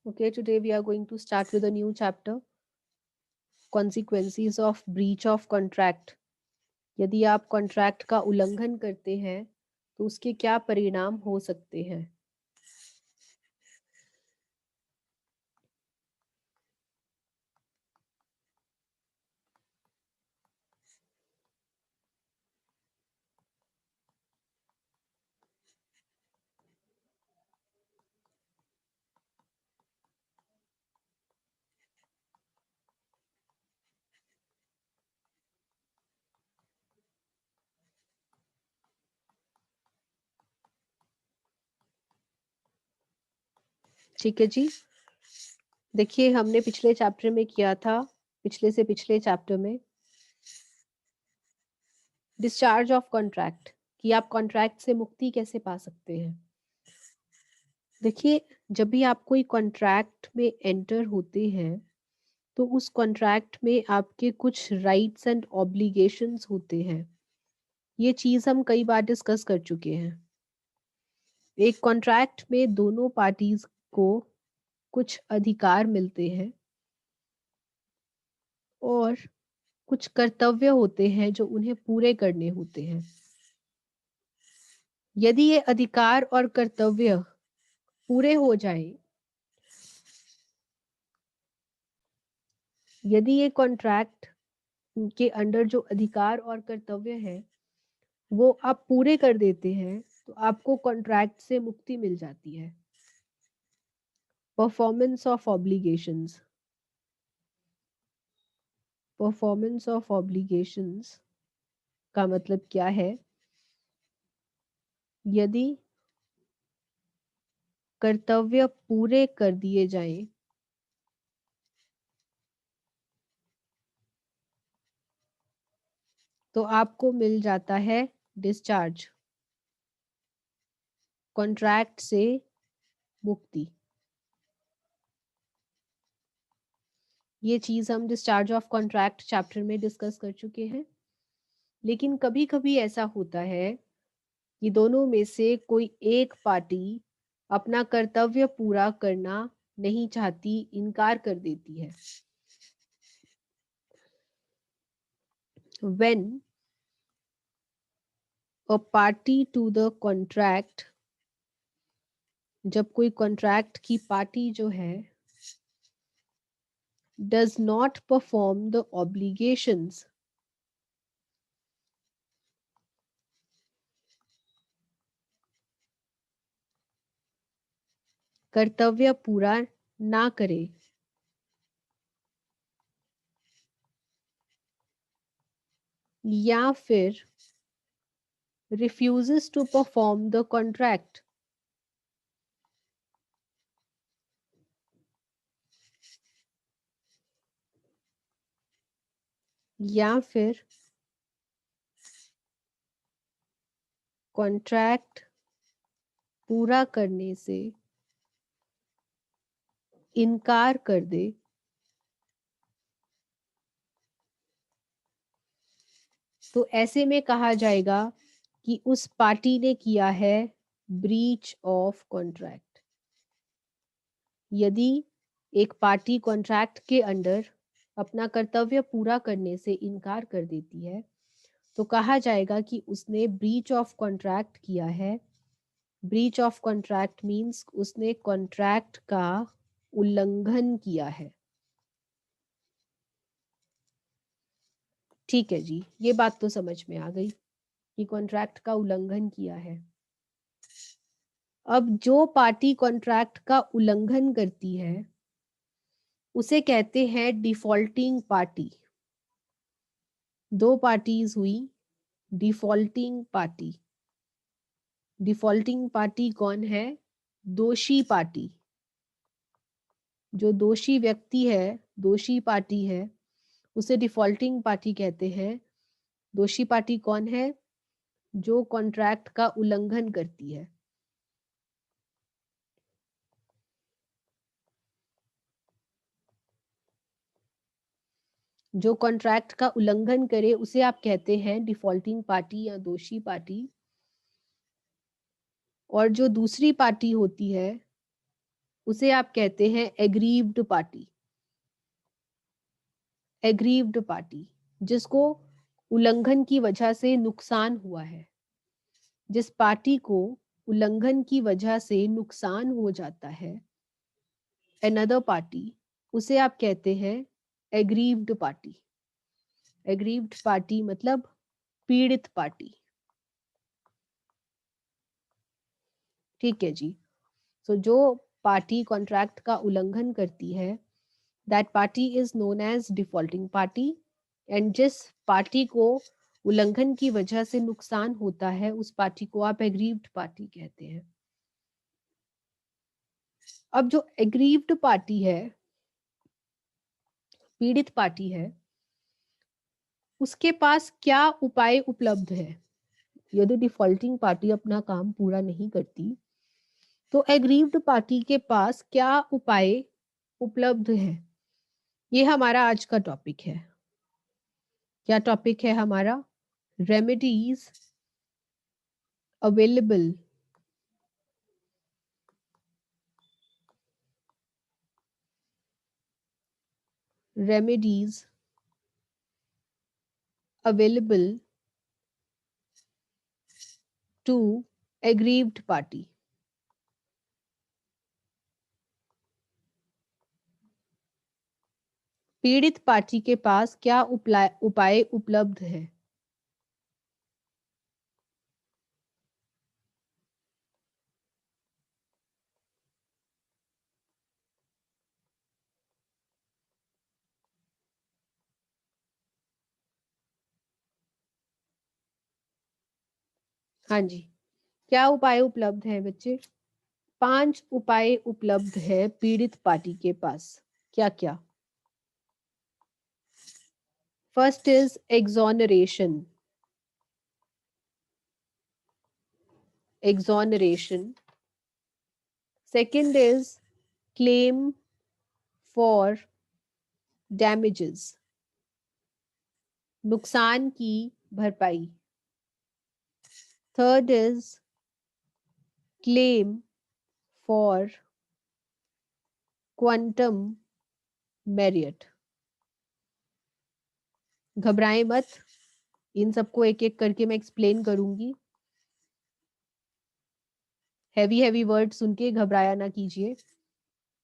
Okay, today we are going to start with a new chapter, Consequences of Breach of Contract. यदि आप contract का उल्लंघन करते हैं तो उसके क्या परिणाम हो सकते हैं। ठीक है जी, देखिए हमने पिछले चैप्टर में किया था, पिछले से पिछले चैप्टर में डिस्चार्ज ऑफ कॉन्ट्रैक्ट, कि आप कॉन्ट्रैक्ट से मुक्ति कैसे पा सकते हैं। देखिए, जब भी आप कोई कॉन्ट्रैक्ट में एंटर होते हैं तो उस कॉन्ट्रैक्ट में आपके कुछ राइट्स एंड ऑब्लिगेशंस होते हैं। ये चीज़ हम कई बार डिस्कस कर चुके हैं। एक कॉन्ट्रैक्ट में दोनों पार्टीज को कुछ अधिकार मिलते हैं और कुछ कर्तव्य होते हैं जो उन्हें पूरे करने होते हैं। यदि ये अधिकार और कर्तव्य पूरे हो जाए, यदि ये कॉन्ट्रैक्ट के अंडर जो अधिकार और कर्तव्य है वो आप पूरे कर देते हैं तो आपको कॉन्ट्रैक्ट से मुक्ति मिल जाती है। Performance of obligations, performance of obligations का मतलब क्या है। यदि कर्तव्य पूरे कर दिए जाएं तो आपको मिल जाता है डिस्चार्ज, कॉन्ट्रैक्ट से मुक्ति। ये चीज हम डिस्चार्ज ऑफ कॉन्ट्रैक्ट चैप्टर में डिस्कस कर चुके हैं। लेकिन कभी कभी ऐसा होता है कि दोनों में से कोई एक पार्टी अपना कर्तव्य पूरा करना नहीं चाहती, इनकार कर देती है। When a party to the contract, जब कोई कॉन्ट्रैक्ट की पार्टी जो है does not perform the obligations, कर्तव्य पूरा ना करे, या फिर refuses to perform the contract, या फिर कॉन्ट्रैक्ट पूरा करने से इनकार कर दे, तो ऐसे में कहा जाएगा कि उस पार्टी ने किया है ब्रीच ऑफ कॉन्ट्रैक्ट। यदि एक पार्टी कॉन्ट्रैक्ट के अंडर अपना कर्तव्य पूरा करने से इनकार कर देती है तो कहा जाएगा कि उसने ब्रीच ऑफ कॉन्ट्रैक्ट किया है। ब्रीच ऑफ कॉन्ट्रैक्ट मीन्स उसने कॉन्ट्रैक्ट का उल्लंघन किया है। ठीक है जी, ये बात तो समझ में आ गई कि कॉन्ट्रैक्ट का उल्लंघन किया है। अब जो पार्टी कॉन्ट्रैक्ट का उल्लंघन करती है उसे कहते हैं डिफॉल्टिंग पार्टी। दो पार्टीज हुई डिफॉल्टिंग पार्टी। डिफॉल्टिंग पार्टी कौन है? दोषी पार्टी। जो दोषी व्यक्ति है, दोषी पार्टी है, उसे डिफॉल्टिंग पार्टी कहते हैं। दोषी पार्टी कौन है? जो कॉन्ट्रैक्ट का उल्लंघन करती है। जो कॉन्ट्रैक्ट का उल्लंघन करे उसे आप कहते हैं डिफॉल्टिंग पार्टी या दोषी पार्टी। और जो दूसरी पार्टी होती है उसे आप कहते हैं एग्रीव्ड पार्टी। एग्रीव्ड पार्टी, जिसको उल्लंघन की वजह से नुकसान हुआ है, जिस पार्टी को उल्लंघन की वजह से नुकसान हो जाता है, अनदर पार्टी, उसे आप कहते हैं एग्रीव्ड पार्टी। एग्रीव्ड पार्टी मतलब पीड़ित पार्टी। ठीक है जी। सो जो पार्टी कॉन्ट्रैक्ट का उल्लंघन करती है, that party is known as defaulting party. And जिस पार्टी को उल्लंघन की वजह से नुकसान होता है, उस पार्टी को आप एग्रीव्ड पार्टी कहते हैं। अब जो एग्रीव्ड पार्टी है, पीड़ित पार्टी है, उसके पास क्या उपाय उपलब्ध है? यदि डिफॉल्टिंग पार्टी अपना काम पूरा नहीं करती, तो एग्रीव्ड पार्टी के पास क्या उपाय उपलब्ध है? ये हमारा आज का टॉपिक है। क्या टॉपिक है हमारा? Remedies available remedies available to aggrieved party. पीड़ित पार्टी के पास क्या उपाय उपलब्ध है? हाँ जी, क्या उपाय उपलब्ध है बच्चे? 5 उपाय उपलब्ध है पीड़ित पार्टी के पास। क्या क्या? First is exoneration. Exoneration. Second is claim for damages. नुकसान की भरपाई। Third is claim for quantum merit. घबराएं मत, इन सबको एक एक करके मैं एक्सप्लेन करूंगी। हैवी हैवी वर्ड सुन के घबराया ना कीजिए,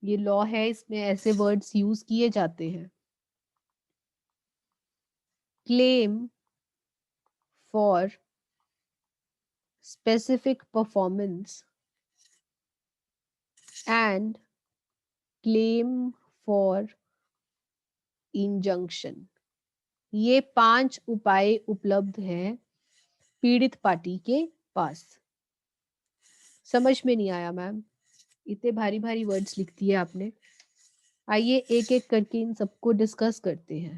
ये लॉ है, इसमें ऐसे वर्ड्स यूज किए जाते हैं। Claim for specific performance and claim for injunction. ये 5 उपाय उपलब्ध हैं पीड़ित पार्टी के पास। समझ में नहीं आया मैम? इतने भारी भारी वर्ड्स लिखती है आपने। आइए एक एक करके इन सबको डिस्कस करते हैं।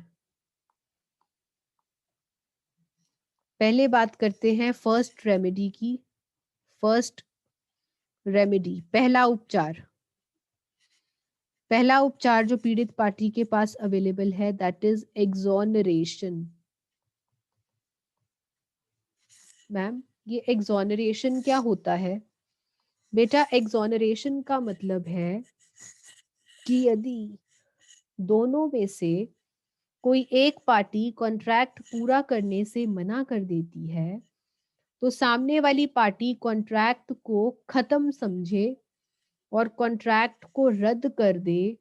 पहले बात करते हैं फर्स्ट रेमेडी की। फर्स्ट रेमेडी, पहला उपचार। पहला उपचार जो पीड़ित पार्टी के पास अवेलेबल है, दैट इज एक्सोनरेशन। मैम, ये एक्सोनरेशन क्या होता है? बेटा, एक्सोनरेशन का मतलब है कि यदि दोनों में से कोई एक पार्टी कॉन्ट्रैक्ट पूरा करने से मना कर देती है, तो सामने वाली पार्टी कॉन्ट्रैक्ट को खत्म समझे और कॉन्ट्रैक्ट को रद्द कर दे,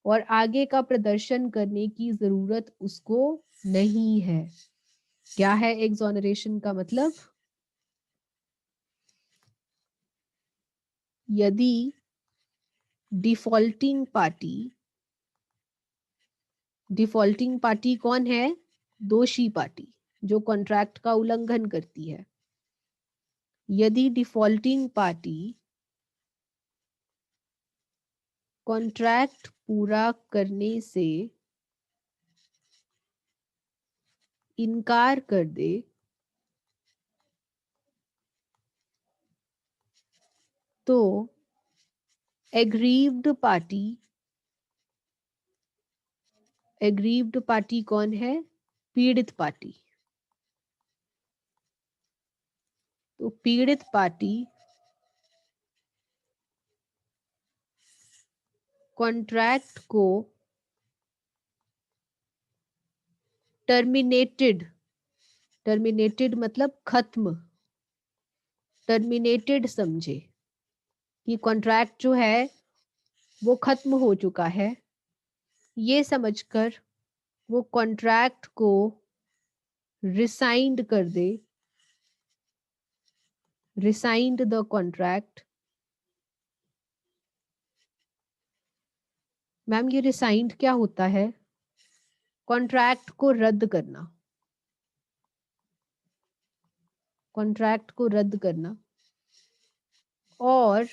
और आगे का प्रदर्शन करने की जरूरत उसको नहीं है। क्या है एक्सोनरेशन का मतलब? यदि डिफॉल्टिंग पार्टी, डिफॉल्टिंग पार्टी कौन है? दोषी पार्टी, जो कॉन्ट्रैक्ट का उल्लंघन करती है। यदि डिफॉल्टिंग पार्टी कॉन्ट्रैक्ट पूरा करने से इनकार कर दे, तो एग्रीव्ड पार्टी, एग्रीव्ड पार्टी कौन है? पीड़ित पार्टी। तो पीड़ित पार्टी कॉन्ट्रैक्ट को टर्मिनेटेड, टर्मिनेटेड मतलब खत्म, टर्मिनेटेड समझे कि कॉन्ट्रैक्ट जो है वो खत्म हो चुका है, ये समझकर वो कॉन्ट्रैक्ट को रिसाइंड कर दे, रिसाइंड द कॉन्ट्रैक्ट। मैम ये रिसाइंड क्या होता है? कॉन्ट्रैक्ट को रद्द करना, कॉन्ट्रैक्ट को रद्द करना और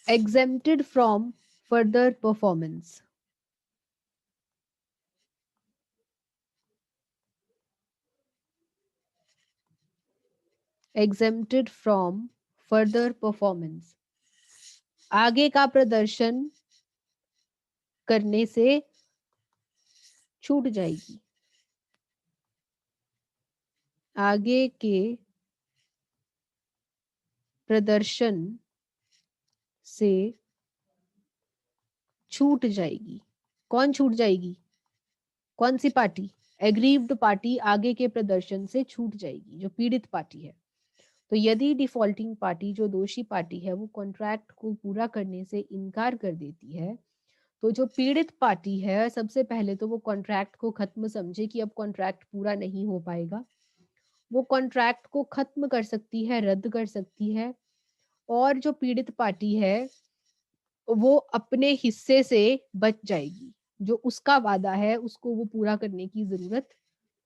exempted from further performance, exempted from further performance, आगे का प्रदर्शन करने से छूट जाएगी, आगे के प्रदर्शन से छूट जाएगी। कौन छूट जाएगी? कौन सी पार्टी? एग्रीव्ड पार्टी आगे के प्रदर्शन से छूट जाएगी, जो पीड़ित पार्टी है। तो यदि डिफॉल्टिंग पार्टी, जो दोषी पार्टी है, वो कॉन्ट्रैक्ट को पूरा करने से इनकार कर देती है, तो जो पीड़ित पार्टी है सबसे पहले तो वो कॉन्ट्रैक्ट को खत्म समझे कि अब कॉन्ट्रैक्ट पूरा नहीं हो पाएगा, वो कॉन्ट्रैक्ट को खत्म कर सकती है, रद्द कर सकती है, और जो पीड़ित पार्टी है वो अपने हिस्से से बच जाएगी, जो उसका वादा है उसको वो पूरा करने की जरूरत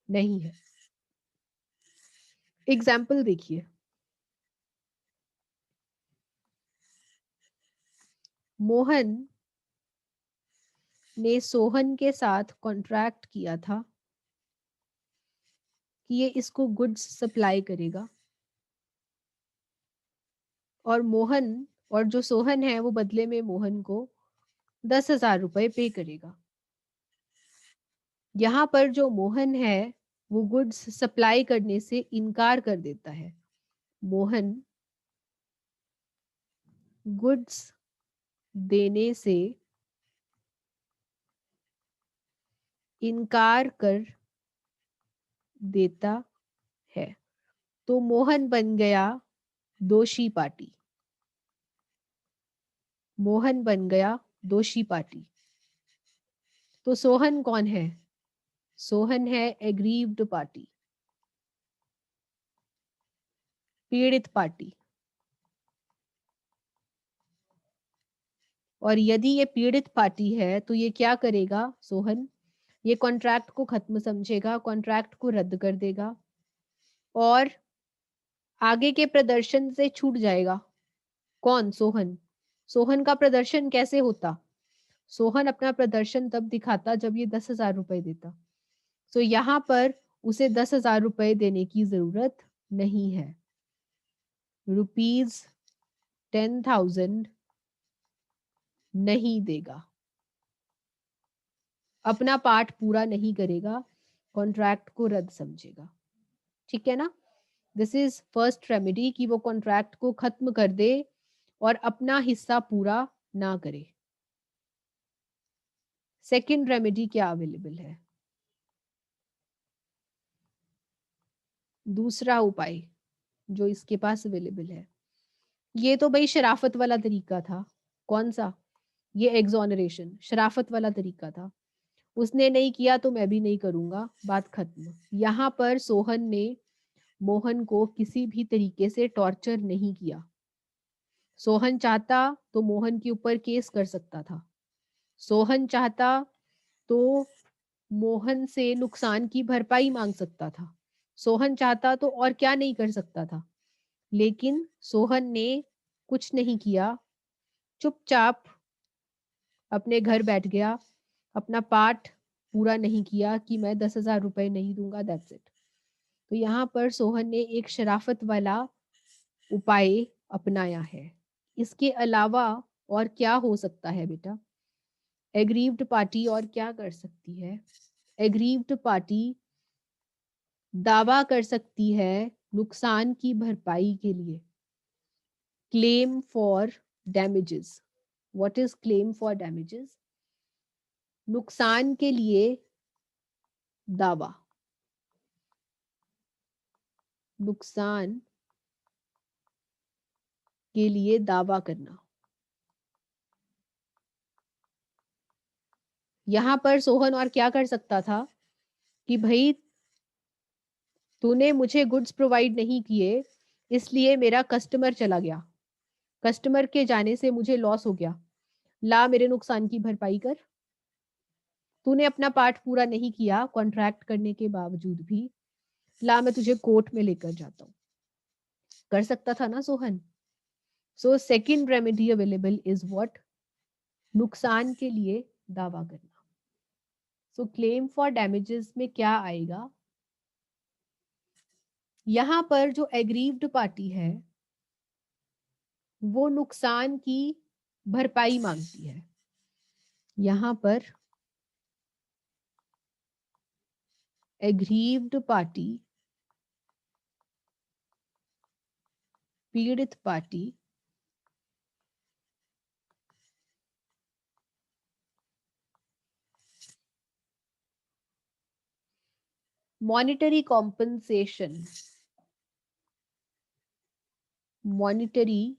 नहीं है। एग्जाम्पल देखिए, मोहन ने सोहन के साथ कॉन्ट्रैक्ट किया था कि ये इसको गुड्स सप्लाई करेगा, और मोहन और जो सोहन है वो बदले में मोहन को 10,000 रुपए पे करेगा। यहाँ पर जो मोहन है वो गुड्स सप्लाई करने से इनकार कर देता है। मोहन गुड्स देने से इनकार कर देता है, तो मोहन बन गया दोषी पार्टी, मोहन बन गया दोषी पार्टी। तो सोहन कौन है? सोहन है एग्रीव्ड पार्टी, पीड़ित पार्टी। और यदि ये पीड़ित पार्टी है तो ये क्या करेगा? सोहन ये कॉन्ट्रैक्ट को खत्म समझेगा, कॉन्ट्रैक्ट को रद्द कर देगा और आगे के प्रदर्शन से छूट जाएगा। कौन? सोहन। सोहन का प्रदर्शन कैसे होता? सोहन अपना प्रदर्शन तब दिखाता जब ये 10,000 रुपए देता। तो यहाँ पर उसे 10,000 रुपए देने की जरूरत नहीं है। ₹10,000 नहीं देगा, अपना पार्ट पूरा नहीं करेगा, कॉन्ट्रैक्ट को रद्द समझेगा। ठीक है ना? दिस इज फर्स्ट रेमेडी कि वो कॉन्ट्रैक्ट को खत्म कर दे और अपना हिस्सा पूरा ना करे। सेकंड रेमेडी क्या अवेलेबल है? दूसरा उपाय जो इसके पास अवेलेबल है, ये तो भाई शराफत वाला तरीका था। कौन सा? ये एग्जोनरेशन, शराफत वाला तरीका था। उसने नहीं किया तो मैं भी नहीं करूंगा, बात खत्म। यहाँ पर सोहन ने मोहन को किसी भी तरीके से टॉर्चर नहीं किया। सोहन चाहता तो मोहन के ऊपर केस कर सकता था, सोहन चाहता तो मोहन से नुकसान की भरपाई मांग सकता था, सोहन चाहता तो और क्या नहीं कर सकता था। लेकिन सोहन ने कुछ नहीं किया, चुपचाप अपने घर बैठ गया, अपना पार्ट पूरा नहीं किया कि मैं 10,000 रुपए नहीं दूंगा, दैट्स इट। तो यहाँ पर सोहन ने एक शराफत वाला उपाय अपनाया है। इसके अलावा और क्या हो सकता है बेटा? एग्रीव्ड पार्टी और क्या कर सकती है? एग्रीव्ड पार्टी दावा कर सकती है नुकसान की भरपाई के लिए। Claim for damages. What is claim for damages? नुकसान के लिए दावा. नुकसान के लिए दावा करना. यहां पर सोहन और क्या कर सकता था कि भाई तूने मुझे गुड्स प्रोवाइड नहीं किए, इसलिए मेरा कस्टमर चला गया, कस्टमर के जाने से मुझे लॉस हो गया, ला मेरे नुकसान की भरपाई कर. तूने अपना पार्ट पूरा नहीं किया कॉन्ट्रैक्ट करने के बावजूद भी, ला मैं तुझे कोर्ट में लेकर जाता हूं. कर सकता था ना Sohan? So second remedy available is what? नुकसान के लिए दावा करना. सो क्लेम फॉर डैमेजेस में क्या आएगा? यहां पर जो एग्रीव्ड पार्टी है वो नुकसान की भरपाई मांगती है. यहां पर एग्रीव्ड पार्टी, पीड़ित party monetary compensation, monetary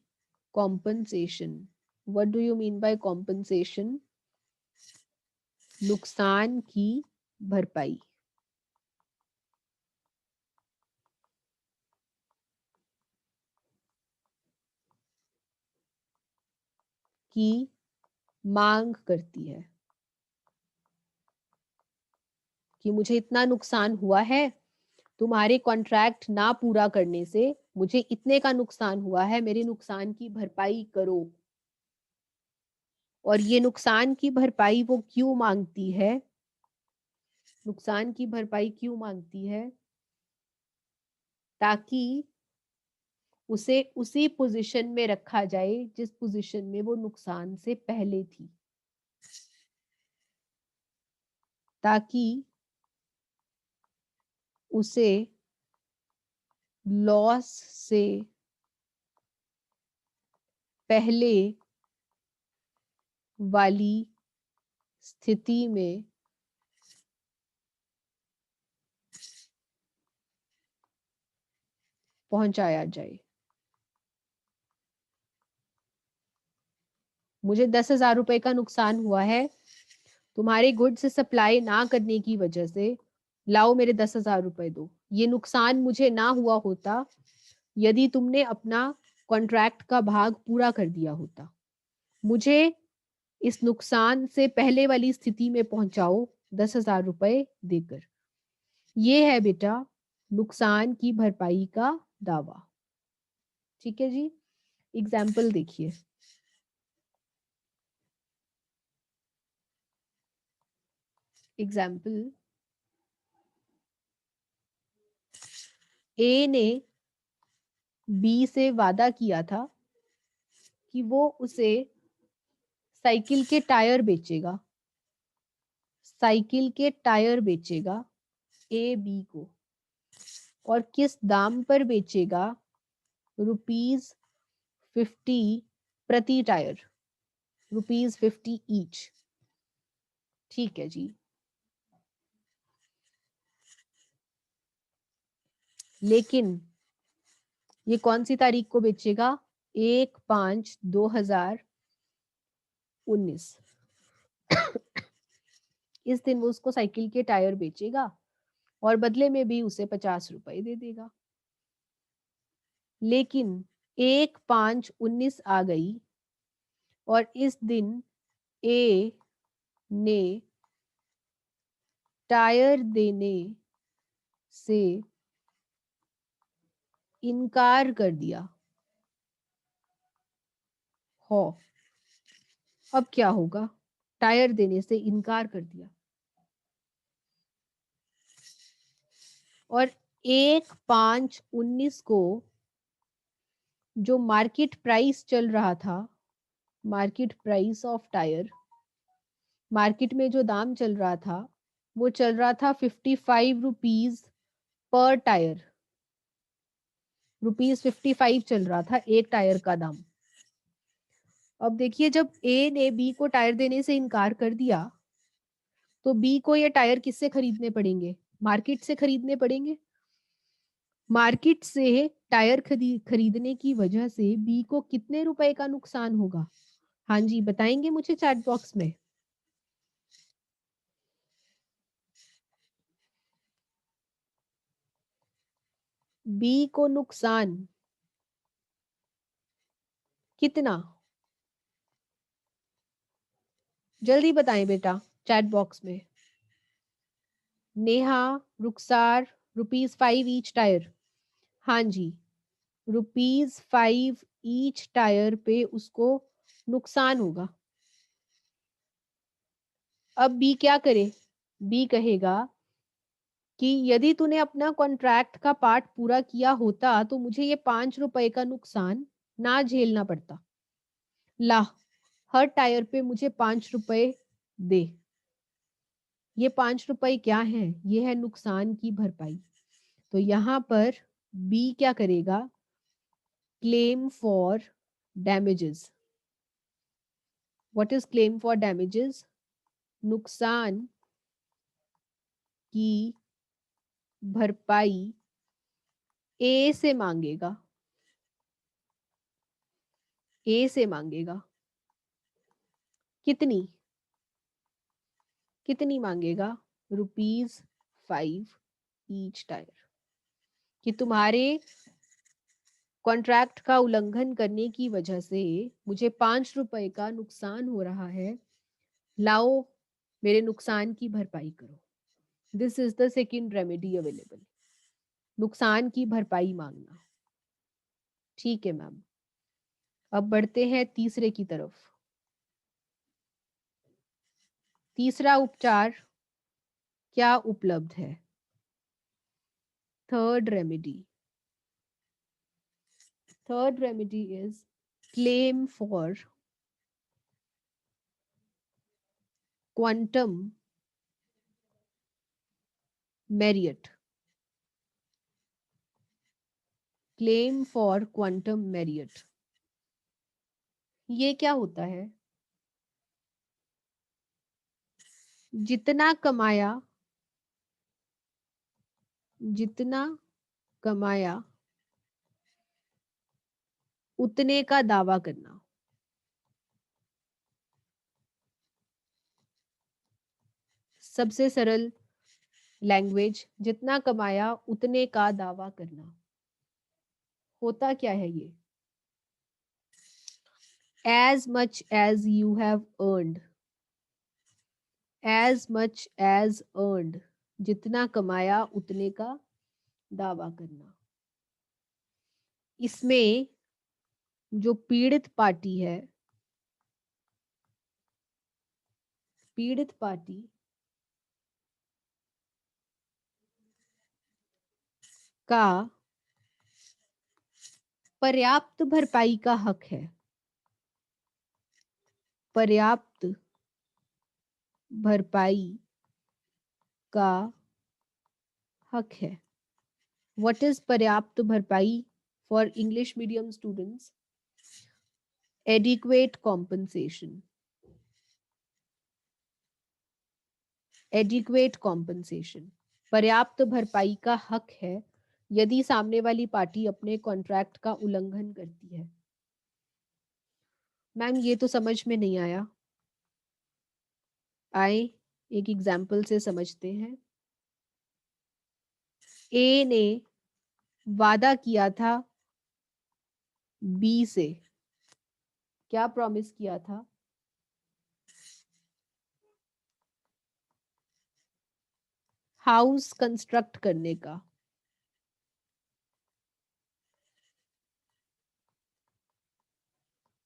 compensation. What do you mean by compensation? नुकसान की भरपाई. की मांग करती है कि मुझे इतना नुकसान हुआ है, तुम्हारे कॉन्ट्रैक्ट ना पूरा करने से मुझे इतने का नुकसान हुआ है, मेरे नुकसान की भरपाई करो. और ये नुकसान की भरपाई वो क्यों मांगती है? नुकसान की भरपाई क्यों मांगती है? ताकि उसे उसी पोजीशन में रखा जाए जिस पोजीशन में वो नुकसान से पहले थी. ताकि उसे लॉस से पहले वाली स्थिति में पहुंचाया जाए. मुझे 10,000 रुपए का नुकसान हुआ है तुम्हारे गुड्स सप्लाई ना करने की वजह से, लाओ मेरे 10,000 रुपए दो. ये नुकसान मुझे ना हुआ होता यदि तुमने अपना कॉन्ट्रैक्ट का भाग पूरा कर दिया होता. मुझे इस नुकसान से पहले वाली स्थिति में पहुंचाओ 10,000 रुपए देकर. ये है बेटा नुकसान की भरपाई का दावा. ठीक है जी. एग्जाम्पल देखिए. एग्जाम्पल, ए ने बी से वादा किया था कि वो उसे साइकिल के टायर बेचेगा, साइकिल के टायर बेचेगा ए बी को. और किस दाम पर बेचेगा? ₹50 प्रति टायर, ₹50 ईच. ठीक है जी. लेकिन ये कौन सी तारीख को बेचेगा? 1/5/2019. इस दिन वो उसको साइकिल के टायर बेचेगा और बदले में भी उसे 50 रुपए दे देगा. लेकिन 1/5/19 आ गई और इस दिन ए ने टायर देने से इनकार कर दिया हो. अब क्या होगा? टायर देने से इनकार कर दिया और 1/5/19 को जो मार्केट प्राइस चल रहा था, market price of tyre, market में जो दाम चल रहा था वो चल रहा था 55 रुपीज पर टायर. ₹55 चल रहा था एक टायर का दाम। अब देखिए जब ए ने बी को टायर देने से इनकार कर दिया, तो बी को ये टायर किससे खरीदने पड़ेंगे? मार्केट से खरीदने पड़ेंगे। मार्केट से टायर खरीदने की वजह से बी को कितने रुपए का नुकसान होगा? हाँ जी, बताएंगे मुझे चैट बॉक्स में। बी को नुकसान कितना? जल्दी बताएं बेटा चैट बॉक्स में। नेहा, रुखसार, ₹5 ईच टायर। हाँ जी, ₹5 ईच टायर पे उसको नुकसान होगा। अब बी क्या करे? बी कहेगा कि यदि तूने अपना कॉन्ट्रैक्ट का पार्ट पूरा किया होता तो मुझे ये ₹5 का नुकसान ना झेलना पड़ता। ला, हर टायर पे मुझे ₹5 दे। ये ₹5 क्या है? ये है नुकसान की भरपाई। तो यहाँ पर बी क्या करेगा? Claim for damages. What is claim for damages? नुकसान की भरपाई ए से मांगेगा। ए से मांगेगा कितनी? कितनी मांगेगा? ₹5 ईच टायर। कि तुम्हारे कॉन्ट्रैक्ट का उल्लंघन करने की वजह से मुझे ₹5 का नुकसान हो रहा है। लाओ, मेरे नुकसान की भरपाई करो। This is the second remedy available. नुकसान की भरपाई मांगना। ठीक है मैम। अब बढ़ते हैं तीसरे की तरफ। तीसरा उपचार क्या उपलब्ध है? Third remedy. Third remedy is claim for quantum merit. Claim for quantum merit. ये क्या होता है? जितना कमाया, जितना कमाया उतने का दावा करना। सबसे सरल लैंग्वेज, जितना कमाया उतने का दावा करना। होता क्या है ये? As much as you have earned. As much as earned, जितना कमाया उतने का दावा करना। इसमें जो पीड़ित पार्टी है, पीड़ित पार्टी का पर्याप्त भरपाई का हक है। पर्याप्त भरपाई का हक है। व्हाट इज पर्याप्त भरपाई for English medium students? Adequate compensation. Adequate compensation पर्याप्त भरपाई का हक है यदि सामने वाली पार्टी अपने कॉन्ट्रैक्ट का उल्लंघन करती है। मैम ये तो समझ में नहीं आया। आए एक एग्जाम्पल से समझते हैं। ए ने वादा किया था बी से। क्या प्रॉमिस किया था? हाउस कंस्ट्रक्ट करने का।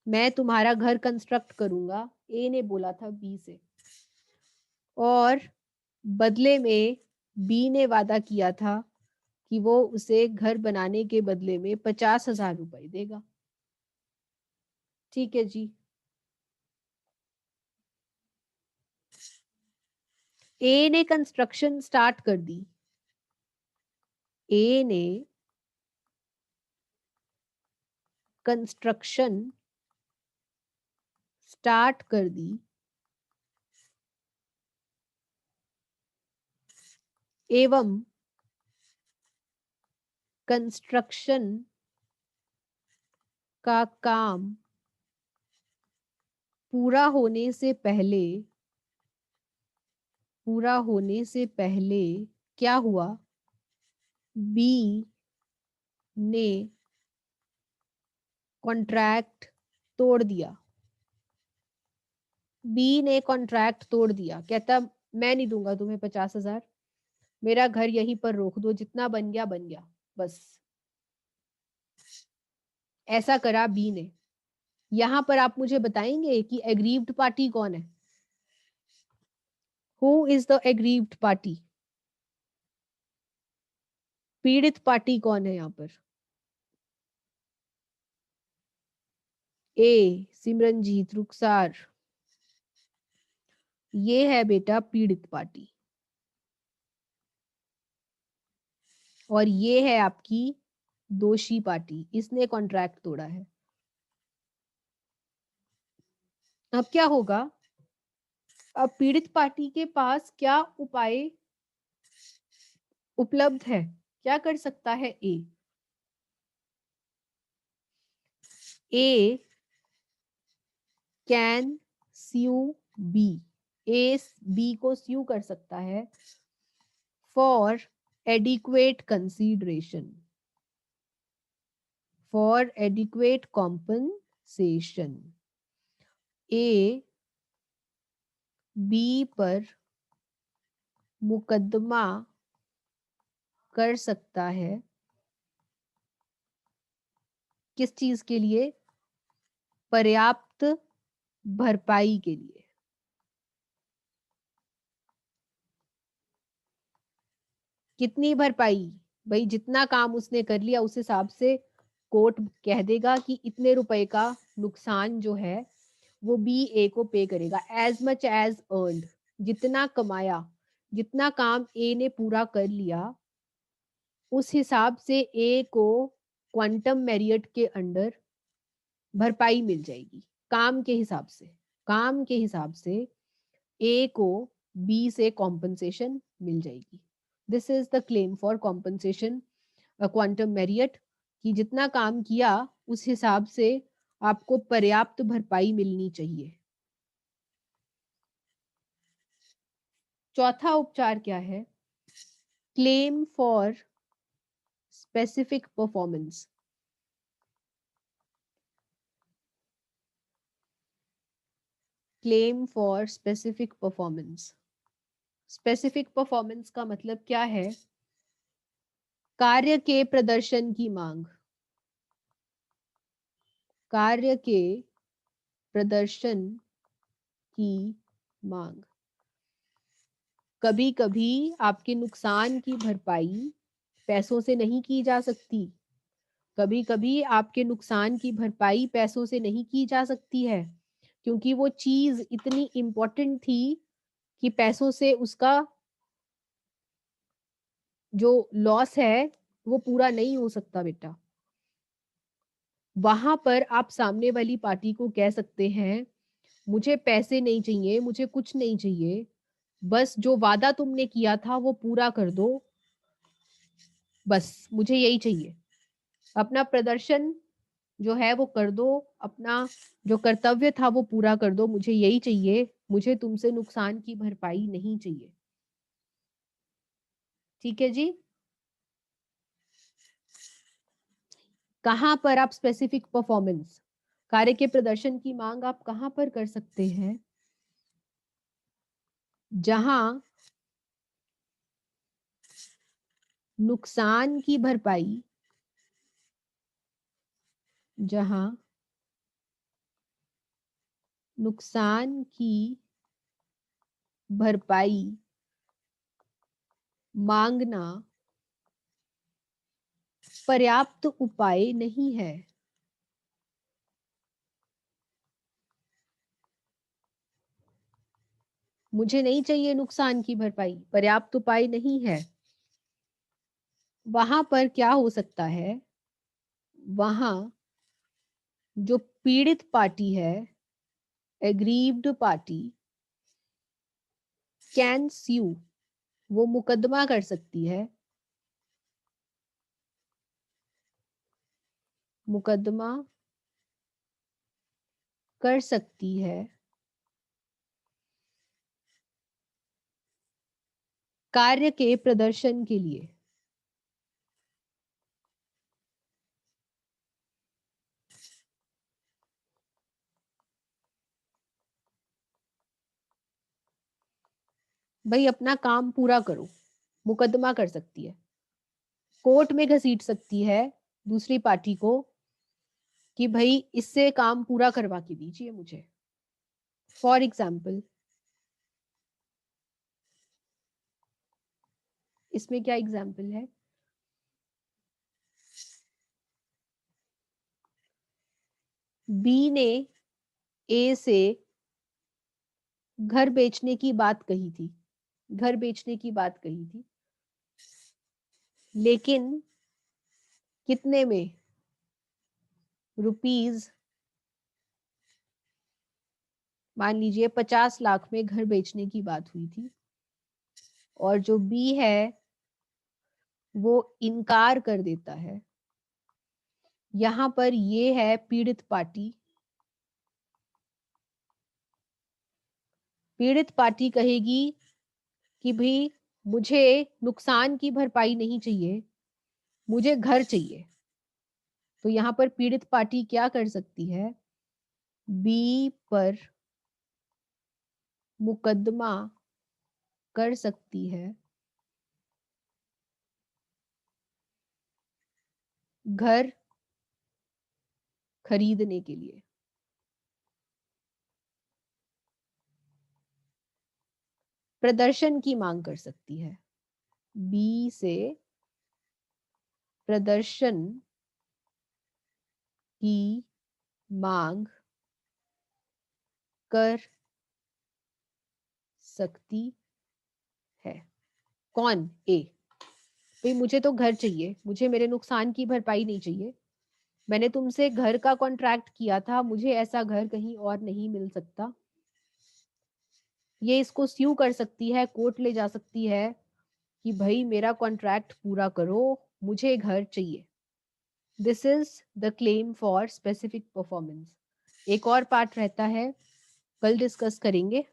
मैं तुम्हारा घर कंस्ट्रक्ट करूंगा, ए ने बोला था बी से। और बदले में बी ने वादा किया था कि वो उसे घर बनाने के बदले में 50,000 रुपए देगा। ठीक है जी। ए ने कंस्ट्रक्शन स्टार्ट कर दी। ए ने कंस्ट्रक्शन स्टार्ट कर दी एवं कंस्ट्रक्शन का काम पूरा होने से पहले क्या हुआ, बी ने कॉन्ट्रैक्ट तोड़ दिया। बी ने कॉन्ट्रैक्ट तोड़ दिया, कहता मैं नहीं दूंगा तुम्हें 50,000, मेरा घर यहीं पर रोक दो, जितना बन गया बन गया, बस। ऐसा करा बी ने। यहां पर आप मुझे बताएंगे कि एग्रीव्ड पार्टी कौन है? Who is the aggrieved party? पीड़ित पार्टी कौन है यहाँ पर? ए सिमरनजीत रुखसार, ये है बेटा पीड़ित पार्टी, और ये है आपकी दोषी पार्टी, इसने कॉन्ट्रैक्ट तोड़ा है। अब क्या होगा? अब पीड़ित पार्टी के पास क्या उपाय उपलब्ध है? क्या कर सकता है A can sue B, A B को स्यू कर सकता है for adequate consideration, for adequate compensation. A B पर मुकदमा कर सकता है, किस चीज के लिए? पर्याप्त भरपाई के लिए। कितनी भरपाई? भाई जितना काम उसने कर लिया उस हिसाब से कोर्ट कह देगा कि इतने रुपए का नुकसान जो है वो बी ए को पे करेगा, एज मच एज अर्नड, जितना कमाया, जितना काम ए ने पूरा कर लिया, उस हिसाब से ए को क्वांटम मेरियट के अंडर भरपाई मिल जाएगी। काम के हिसाब से, काम के हिसाब से ए को बी से कॉम्पनसेशन मिल जाएगी। This is the claim for compensation quantum Marriott, कि जितना काम किया उस हिसाब से आपको पर्याप्त भरपाई मिलनी चाहिए। चौथा उपचार क्या है? Claim for specific performance. Claim for specific performance. Specific performance का मतलब क्या है? कार्य के प्रदर्शन की मांग, कार्य के प्रदर्शन की मांग। कभी कभी आपके नुकसान की भरपाई पैसों से नहीं की जा सकती, कभी कभी आपके नुकसान की भरपाई पैसों से नहीं की जा सकती है, क्योंकि वो चीज इतनी इंपॉर्टेंट थी कि पैसों से उसका जो लॉस है वो पूरा नहीं हो सकता बेटा। वहां पर आप सामने वाली पार्टी को कह सकते हैं मुझे पैसे नहीं चाहिए, मुझे कुछ नहीं चाहिए, बस जो वादा तुमने किया था वो पूरा कर दो, बस मुझे यही चाहिए। अपना प्रदर्शन जो है वो कर दो, अपना जो कर्तव्य था वो पूरा कर दो, मुझे यही चाहिए, मुझे तुमसे नुकसान की भरपाई नहीं चाहिए। ठीक है जी। कहां पर आप स्पेसिफिक परफॉर्मेंस, कार्य के प्रदर्शन की मांग आप कहां पर कर सकते हैं? जहां नुकसान की भरपाई, जहां नुकसान की भरपाई मांगना पर्याप्त उपाय नहीं है। मुझे नहीं चाहिए नुकसान की भरपाई, पर्याप्त उपाय नहीं है। वहां पर क्या हो सकता है? वहां जो पीड़ित पार्टी है, एग्रीव्ड पार्टी, कैन स्यू, वो मुकदमा कर सकती है, मुकदमा कर सकती है कार्य के प्रदर्शन के लिए। भाई अपना काम पूरा करो, मुकदमा कर सकती है, कोर्ट में घसीट सकती है दूसरी पार्टी को कि भाई इससे काम पूरा करवा के दीजिए मुझे। फॉर एग्जाम्पल, इसमें क्या एग्जाम्पल है? बी ने ए से घर बेचने की बात कही थी, घर बेचने की बात कही थी, लेकिन कितने में? रुपीज, मान लीजिए 50 लाख में घर बेचने की बात हुई थी, और जो बी है वो इनकार कर देता है। यहां पर ये है पीड़ित पार्टी। पीड़ित पार्टी कहेगी कि भाई मुझे नुकसान की भरपाई नहीं चाहिए, मुझे घर चाहिए। तो यहां पर पीड़ित पार्टी क्या कर सकती है? बी पर मुकदमा कर सकती है घर खरीदने के लिए। प्रदर्शन की मांग कर सकती है, बी से प्रदर्शन की मांग कर सकती है। कौन? ए। भाई मुझे तो घर चाहिए, मुझे मेरे नुकसान की भरपाई नहीं चाहिए, मैंने तुमसे घर का कॉन्ट्रैक्ट किया था, मुझे ऐसा घर कहीं और नहीं मिल सकता। ये इसको स्यू कर सकती है, कोर्ट ले जा सकती है कि भाई मेरा कॉन्ट्रैक्ट पूरा करो, मुझे घर चाहिए। This is the claim for specific performance. एक और पार्ट रहता है, कल डिस्कस करेंगे।